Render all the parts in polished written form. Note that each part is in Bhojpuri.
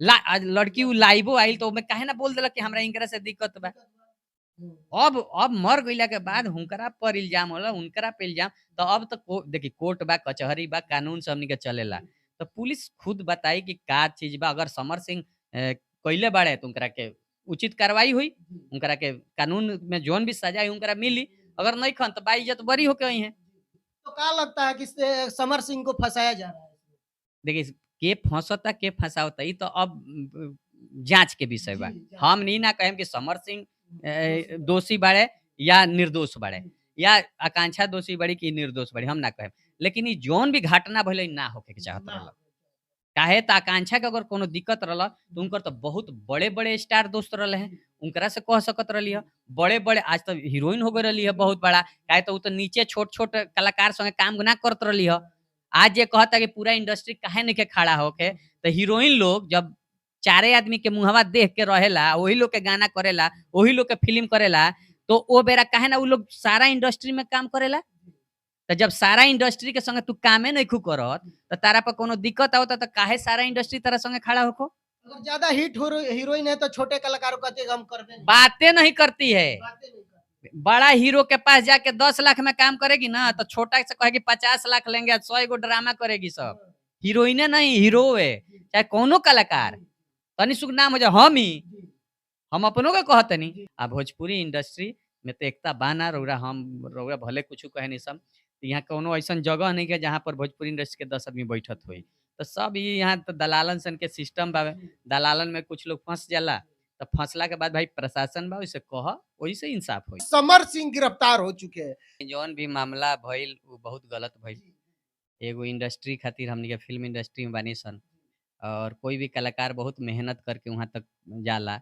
लड़की उ लाइवो आइल तो ओमे काहे ना बोल देलक कि हमरा इनकरा से दिक्कत बा। अब मर गइला के बाद हुनकरा पर इल्जाम होला, उनकरा पे इल्जाम। तो अब तो देखी कोर्ट बा, कचहरी बा, कानून से हमनी के चलेला। तो पुलिस खुद बताई कि का चीज़ बा, अगर समर सिंह कइले बाड़े तो उनकरा के उचित कार्रवाई हुई, उनकरा के कानून में जौन भी सजा है उनकरा मिली, अगर नइखन तो बाइज्जत बरी होके अइहें। तो क्या लगता है कि समर सिंह को फँसाया जा रहा है? देखिए, के फँसता, के फँसावता ई तो अब जाँच के विषय बा। जी, जाँच हम ई ना कहेम कि समर सिंह दोषी बाड़े या निर्दोष बाड़े या आकांक्षा दोषी बाड़ी कि निर्दोष बाड़ी, हम ना कहेम। लेकिन ई जौन भी घटना भइल ना होखे के चाहत ना रहल। हो। काहे त आकांक्षा के अगर कोनो दिक्कत रहल तो उनकर तो बहुत बड़े-बड़े स्टार दोस्त रहले हैं। उनकरा से कह सकत रहली ह। बड़े-बड़े आज तो हीरोइन हो गई रहली है बहुत बड़ा। काहे तो उ तो नीचे छोट-छोट कलाकार संगे काम ना करत रहली ह। आज जे कहता कि पूरा इंडस्ट्री काहे नइखे खड़ा होके, तो हीरोइन लोग जब चारे आदमी के मुहवा देख के रहेला, वही लोग के गाना करेला, वही लोग के फ़िल्म करेला, तो ओ बेरा काहे ना उ लोग सारा इंडस्ट्री में काम करेला? तो जब सारा इंडस्ट्री के संगे तू कामे नइखू करत, तो तारा पर कोनो दिक्कत आवता तो काहे सारा इंडस्ट्री तारा संगे खड़ा होखो? अगर ज़्यादा हिट हीरोइन है तो छोटे कलाकारों का कहते हैं हम करते नहीं। बातें नहीं करती है। बातें नहीं करते। बड़ा हीरो के पास जाके 10 लाख में काम करेगी ना, तो छोटा से कहेगी 50 लाख लेंगे, 100 गो ड्रामा करेगी सब। हाँ, हीरोइने नहीं, हीरो है, जी, चाहे कौनो कलाकार। जी, तनी सुख नाम हो जाए हम ही, जी, हम अपनों के कहतनी। जी, आ भोजपुरी इंडस्ट्री में तो एकता बा ना, रउरा भले कुछो कहेनी सन। यहाँ कौनो ऐसन जगह नहीं है जहाँ पर भोजपुरी इंडस्ट्री के 10 आदमी बैठत होई। तो सब ई यहाँ तो दलालन सन के सिस्टम बावे। जी। दलालन में कुछ लोग फँस जाला, तो फँसला के बाद भाई प्रशासन बा ओइसे कह, ओही से इंसाफ होई। समर सिंह गिरफ्तार हो चुके हैं। जौन भी मामला भइल उ बहुत गलत भइल। जी, एगो इंडस्ट्री खातिर हमनी के फ़िल्म इंडस्ट्री में बानी सन और कोई भी कलाकार बहुत मेहनत करके वहाँ तक जाला।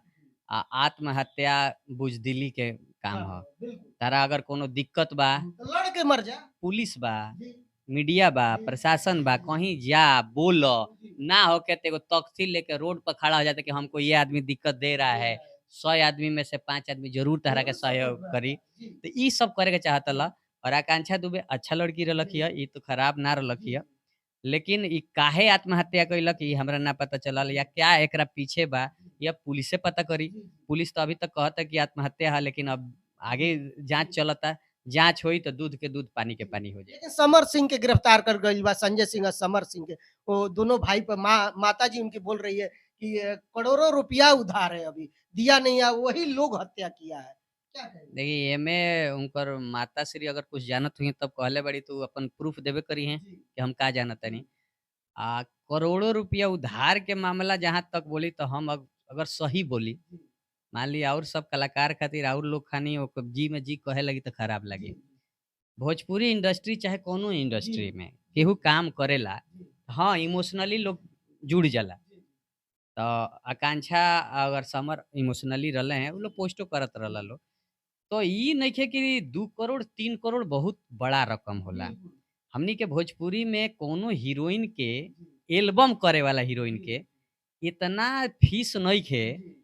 आत्महत्या बुज़दिली के काम हाँ, ह। बिल्कुल। तारा अगर कोनो दिक्कत बा, तो लड़ के मर जा। पुलिस बा, जी, मीडिया बा, जी, प्रशासन बा, कहीं जा, बोल। जी, ना होके तो एगो तख्ती लेके रोड पर खड़ा हो जाता कि हमको ये आदमी दिक्कत दे रहा दे है। रहा है। 100 आदमी में से 5 आदमी ज़रूर तहरा के ज़रूर सपोर्ट सहयोग में करी। आएगा। जी, तो ई सब करे के चाहतला और आकांक्षा दुबे अच्छा लड़की जी, रहलखिए, ई तो खराब ना जी, रहलखिए। लेकिन ई काहे आत्महत्या कइलक ई हमरा ना पता चलल या क्या एकरा पीछे बा, या पुलिसे पता करी। जी, पुलिस तो अभी तक कहता कि आत्महत्या है, लेकिन अब आगे जाँच चलता। जाँच होई तो दूध के दूध, पानी के पानी हो जाई। लेकिन समर सिंह के गिरफ्तार कर गइल बा संजय सिंह और समर सिंह के। वो दोनों भाई पर माताजी उनकी बोल रही है कि ये करोड़ों रुपया उधार है अभी, दिया नहीं है, वही लोग हत्या किया है। क्या कहेंगे? देखिए एमे उनकर माताश्री अगर कुछ जानत हुई तब कहले बाड़ी तो अपन प्रूफ देबे करी हैं जी, कि हम का जानतानी। करोड़ों रुपया उधार के मामला जहाँ तक बोली तो हम अगर सही बोली, जी, मान ली और सब कलाकार खातिर और लोग खानी ओकर जी में जी कहे लगी तो खराब जी, लगी। भोजपुरी इंडस्ट्री चाहे कोनो जी, इंडस्ट्री में केहू काम करेला, जी, हाँ, इमोशनली लोग जुड़ जाला। जी, तो आकांक्षा अगर समर इमोशनली रहले हैं, उ लोग पोस्टो करत रहला लोग। तो ई नइखे कि 2 करोड़ 3 करोड़ बहुत बड़ा रकम होला। बिल्कुल। हमनी के भोजपुरी में कोनो हीरोइन के जी, एल्बम करे वाला हीरोइन जी, के इतना फीस नइखे जी,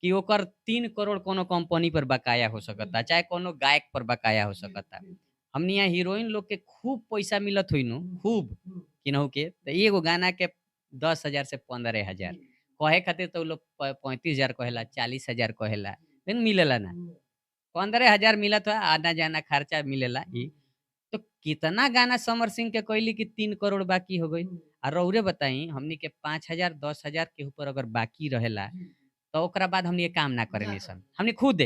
कि ओकर 3 करोड़ कोनो कंपनी पर बकाया हो सकता, बिल्कुल। चाहे कोनो गायक पर बकाया हो जी, सकता। जी, हमनी यहाँ हीरोइन लोग के खूब पैसा मिलत होई नु, हुँ, खूब हुँ, केनहू के, तो एगो गाना के 10,000 से जी, 15,000 कहे खातिर तो उ लोग 35,000 कहेला, 40,000 कहेला, लेकिन मिलेला ना। हुँ, 15,000 मिलत ह, आना-जाना खर्चा मिलेला ई। हुँ, तो कितना गाना समर सिंह के कइली कि 3 करोड़ बाकी हो गइल। हुँ, रउरे बताई हमनी के 5,000 10,000 के ऊपर अगर बाकी रहेला, जी, तो ओकरा बाद हमनी के काम ना ना करेनी सन। करें। बिल्कुल।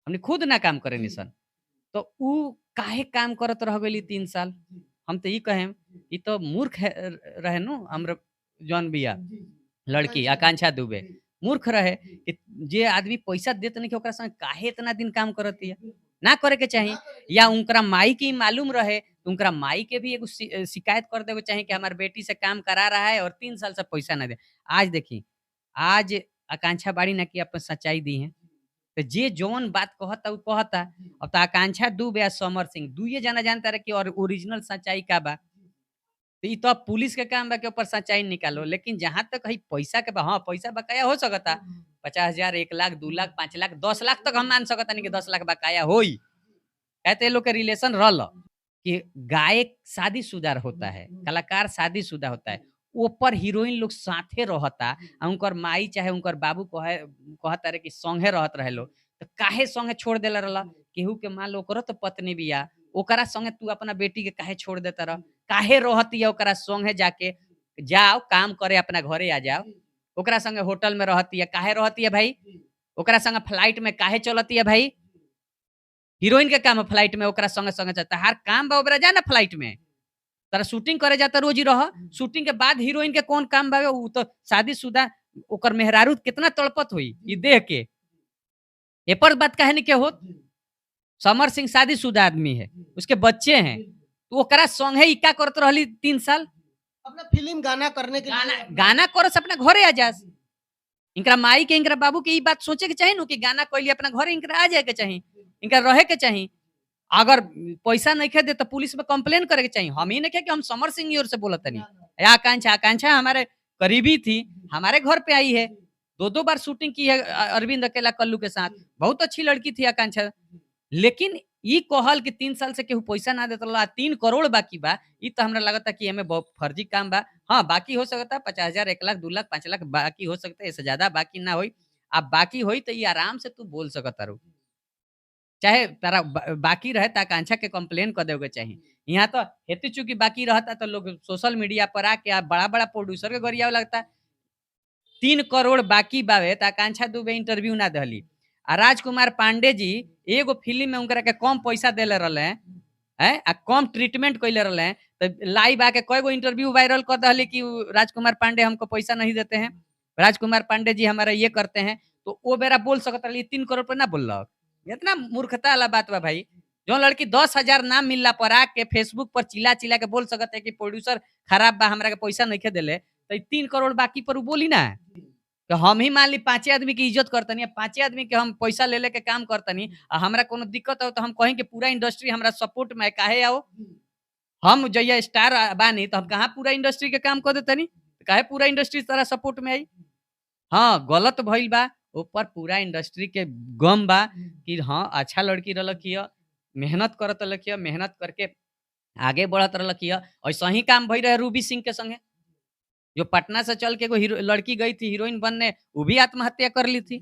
हमनी खुद ना काम जी, करेनी सन। तो उ काहे काम करत रह गइली 3 साल? जी, हम तो ई कहेम, जी, ई तो मूर्ख है रहे नु जी, हमर जौन बिया जी, जी। लड़की आकांक्षा दुबे। आकांक्षा दुबे। जी, मूर्ख रहे जी, कि जे आदमी पैसा देत नइखे ओकरा संगे काहे इतना दिन काम करतिया? बिल्कुल। ना करे के चाही। ना करे के या चाहिए। उनकरा माई के ई मालूम रहे, तो उनकरा माई के भी एगो शिकायत कर देवे चाही कि हमार बेटी से काम करा रहा है और 3 साल से पैसा ना दे। आज देखी, आज आकांक्षा बाड़ी ना कि अपन सच्चाई दी हैं। तो जे जौन बात कहता उ कहता। जी, अब तो आकांक्षा दुबे आ समर सिंह दुइये जना जानता रहे कि और ओरिजिनल सच्चाई का बा। जी, तो ई तो अब पुलिस के काम बा कि ओपर सच्चाई निकालो। लेकिन जहाँ तक है पैसा के बा, हाँ, पैसा बकाया हो सकता। हुँ, हुँ, 50,000, 1 लाख, 2 हुँ, लाख, 5 लाख, 10 लाख तक हम मान सकतानी कि 10 लाख बकाया होई। काहे तो ये लोग के रिलेशन रहल कि गायक शादीशुदा होता है, हुँ, कलाकार शादीशुदा होता है। ऊपर हीरोइन लोग साथे रहता आ उनकर माई चाहे उनकर बाबू कहता रहे कि संगे रहत रहे लोग, तो काहे संगे छोड़ देला रहला? केहू के मान लो ओकरो तो पत्नी बिया, ओकरा संगे तू अपना बेटी के काहे छोड़ देता रह? काहे रहतिया ओकरा संगे जाके? जाओ काम करे अपना घरे आ जाओ। ओकरा संगे होटल में रहतिया, काहे रहतिया भाई? ओकरा संगे फ्लाइट में काहे चलतिया भाई? हीरोइन के काम है फ्लाइट में ओकरा संगे-संगे चलता। हर काम बा ओकरा जा ना फ्लाइट में। तारा शूटिंग करे जाता रोज ही रह। शूटिंग के बाद हीरोइन के कौन काम बावे? उ तो शादीशुदा ओकर मेहरारू कितना तड़पत होई ई देख के। एपर बात काहे नइखे होत? समर सिंह शादीशुदा आदमी है, उसके बच्चे हैं। तो ओकरा संगे ई का करत रहली 3 साल? अपना फ़िल्म गाना करने के गाना लिए गाना करस अपना घरे आ जास। इनकरा माई के इनकरा बाबू के ई बात सोचे के चाही नु कि गाना कइली अपना घरे इनकरा आ जाए के चाही। इनका रहे के चाही। अगर पैसा नइखे दे तो पुलिस में कंप्लेन करे के चाही। हम ही नइखे कि हम समर सिंह की ओर से बोलत तनी। आकांक्षा आकांक्षा हमारे करीबी थी, हमारे घर पे आई है। 2-2 बार शूटिंग की है अरविंद अकेला कल्लू के साथ। बहुत अच्छी लड़की थी आकांक्षा। लेकिन ई कहल कि 3 साल से केहू पैसा ना देत रहला, 3 करोड़ बाकी बा, ई तो हमरा लगता कि एमे बहुत फर्जी काम बा। हाँ, बाकी हो सकता 50,000, 1 लाख, 2 लाख, 5 लाख बाकी हो सकता है, इससे ज़्यादा बाकी ना होई। अब बाकी होई तो ई आराम से तू बोल सकत तारू। चाहे तारा बाकी रहे त आकांक्षा के कंप्लेन कर देवे के चाही। यहाँ तो हेतु चूँकि बाकी रहता तो लोग सोशल मीडिया पर आके बड़ा-बड़ा प्रोड्यूसर के गरियावे लगता। 3 करोड़ बाकी बावे त आकांक्षा दुबे इंटरव्यू ना देहली। आ राजकुमार पांडे जी एगो फ़िल्म में उनकरा के कम पैसा देले रहले हैं, आ कम ट्रीटमेंट कइले रहले हैं, त लाइव आके कएगो इंटरव्यू वायरल कर दहली कि राजकुमार पांडे हमको पैसा नहीं देते हैं, राजकुमार पांडे जी हमारा ये करते हैं। तो ओ बेरा बोल सकत रहली 3 करोड़ पे ना बोललक। इतना मूर्खता वाला बात बा भाई। जौन लड़की 10,000 नाम मिलला पर आके फेसबुक पर चिल्ला-चिल्ला के बोल सकत है कि प्रोड्यूसर खराब बा, हमरा के पैसा नइखे देले, त 3 करोड़ बाकी पर उ बोली ना। तो हम ही मान ली 5 आदमी की इज्जत करतनी, 5 आदमी के हम पैसा ले के काम करतनी, आ हमरा कोनो दिक्कत हो तो हम कहीं कि पूरा इंडस्ट्री हमरा सपोर्ट में है, काहे आओ? हम जहिया स्टार बानी तो हम कहाँ पूरा इंडस्ट्री के काम कर देतनी? काहे पूरा इंडस्ट्री तोरा सपोर्ट में आई? हाँ, गलत भइल बा, ऊपर पूरा इंडस्ट्री के गम बा कि हाँ, अच्छा लड़की रहलक मेहनत करत रहलक मेहनत करके आगे बढ़त रहलक ऐसा ही काम भई रहे रूबी सिंह के संगे। जो पटना से चल के एगो लड़की गई थी हीरोइन बनने, वो भी आत्महत्या कर ली थी।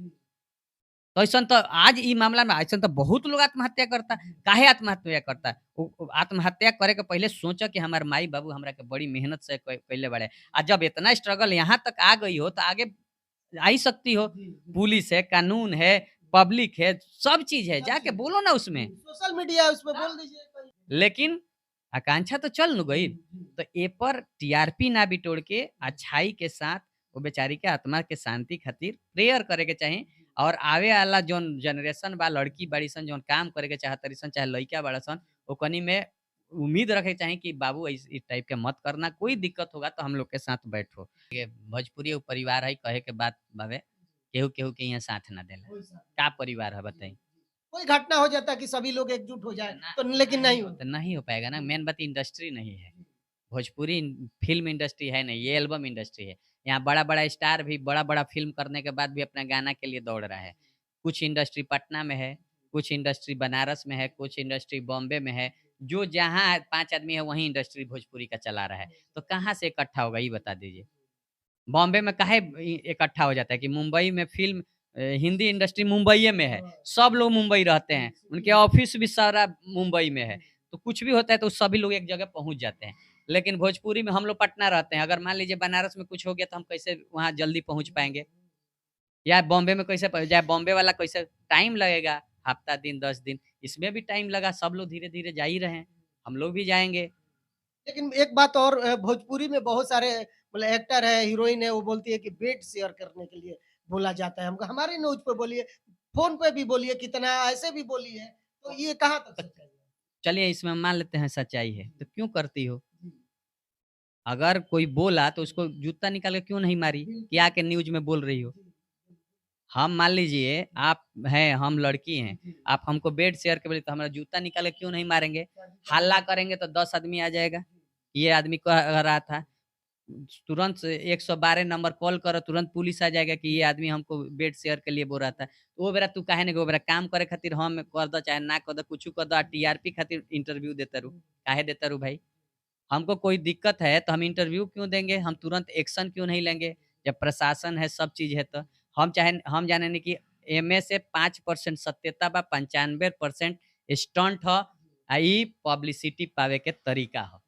तो ऐसन तो आज ई मामला में ऐसन तो बहुत लोग आत्महत्या करता। काहे आत्महत्या करता? उ आत्महत्या करे के पहले सोचा कि हमार माई-बाबू हमरा के बड़ी मेहनत से कइले बाड़े। आ जब इतना स्ट्रगल यहाँ तक आ गई हो, तो आगे आ ही सकती हो। पुलिस है, कानून है, पब्लिक है, सब चीज़ है, जाके बोलो ना उसमें। सोशल मीडिया है उसपे बोल दीजिए कोई। लेकिन आकांक्षा तो चल नु गई, तो ए पर टीआरपी ना बिटोड़ के अच्छाई के साथ वो बेचारी के आत्मा के शांति खातिर प्रेयर करे के चाही। और आवे वाला जौन जनरेशन बा, लड़की बाड़ी सन जौन काम करे के चाहतारी सन, चाहे लइका बाड़ा सन, ओकनी में उम्मीद रखे के चाही कि बाबू इस टाइप के मत करना, कोई दिक्कत होगा तो हम लोग के साथ बैठो। ये भोजपुरी उ परिवार है, कहे के बात बावे, केहू-केहू के यहाँ साथ ना देला। का परिवार है बताई? कोई घटना हो जाता है कि सभी लोग एकजुट हो जाए, तो लेकिन नहीं होता। तो नहीं हो पाएगा ना, मेन बात इंडस्ट्री नहीं है। भोजपुरी फ़िल्म इंडस्ट्री है नहीं, ये एल्बम इंडस्ट्री है। यहाँ बड़ा-बड़ा स्टार भी बड़ा-बड़ा फ़िल्म करने के बाद भी अपना गाना के लिए दौड़ रहा है। कुछ इंडस्ट्री पटना में है, कुछ इंडस्ट्री बनारस में है, कुछ इंडस्ट्री बॉम्बे में है। जो जहाँ 5 आदमी है वहीं इंडस्ट्री भोजपुरी का चला रहा है। तो कहाँ से इकट्ठा होगा ये बता दीजिए? बॉम्बे में काहे इकट्ठा हो जाता है कि मुंबई में फ़िल्म हिंदी इंडस्ट्री मुंबईए में है। सब लोग मुंबई रहते हैं, उनके ऑफ़िस भी सारा मुंबई में है। तो कुछ भी होता है तो सभी लोग एक जगह पहुँच जाते हैं। लेकिन भोजपुरी में हम लोग पटना रहते हैं, अगर मान लीजिए बनारस में कुछ हो गया तो हम कैसे वहाँ जल्दी पहुँच पाएँगे? या बॉम्बे में कैसे या बॉम्बे वाला कैसे टाइम लगेगा, हफ्ता दिन, 10 दिन, इसमें भी टाइम लगा, सब लोग धीरे-धीरे जा ही रहे हैं। हम लोग भी जाएँगे। लेकिन एक बात और भोजपुरी में बहुत सारे मतलब एक्टर है, हीरोइन है, वो बोलती है कि बेड शेयर करने के लिए बोला जाता है हमको। हमारी न्यूज़ पे बोलिए, फ़ोन पे भी बोलिए, कितना ऐसे भी बोली है, तो ये कहाँ तक सच्चाई है? चलिए इसमें मान लेते हैं सच्चाई है, तो क्यों करती हो? अगर कोई बोला तो उसको जूता निकाल के क्यों नहीं मारी कि आके न्यूज़ में बोल रही हो? हम मान लीजिए आप हैं, हम लड़की हैं, आप हमको बेड शेयर के बोले तो हमारा जूता निकाल के क्यों नहीं मारेंगे? हल्ला करेंगे तो 10 आदमी आ जाएगा, ये आदमी कह रहा था। तुरंत से 112 नंबर कॉल करो, तुरंत पुलिस आ जाएगा कि ये आदमी हमको बेड शेयर के लिए बोल रहा था। तो वो बेरा तू काहे नहीं, वो बेरा काम करे खातिर हम कर दो चाहे ना कर दो, कुछू कर दो, टीआरपी खातिर इंटरव्यू देता रहू। काहे देता रहू भाई? हमको कोई दिक्कत है तो हम इंटरव्यू क्यों देंगे? हम तुरंत एक्शन क्यों नहीं लेंगे? जब प्रशासन है, सब चीज़ है तो। हम जानेनी कि एमे से 5% सत्यता बा, 95% स्टंट ह, आ ई पब्लिसिटी पावे के तरीका ह।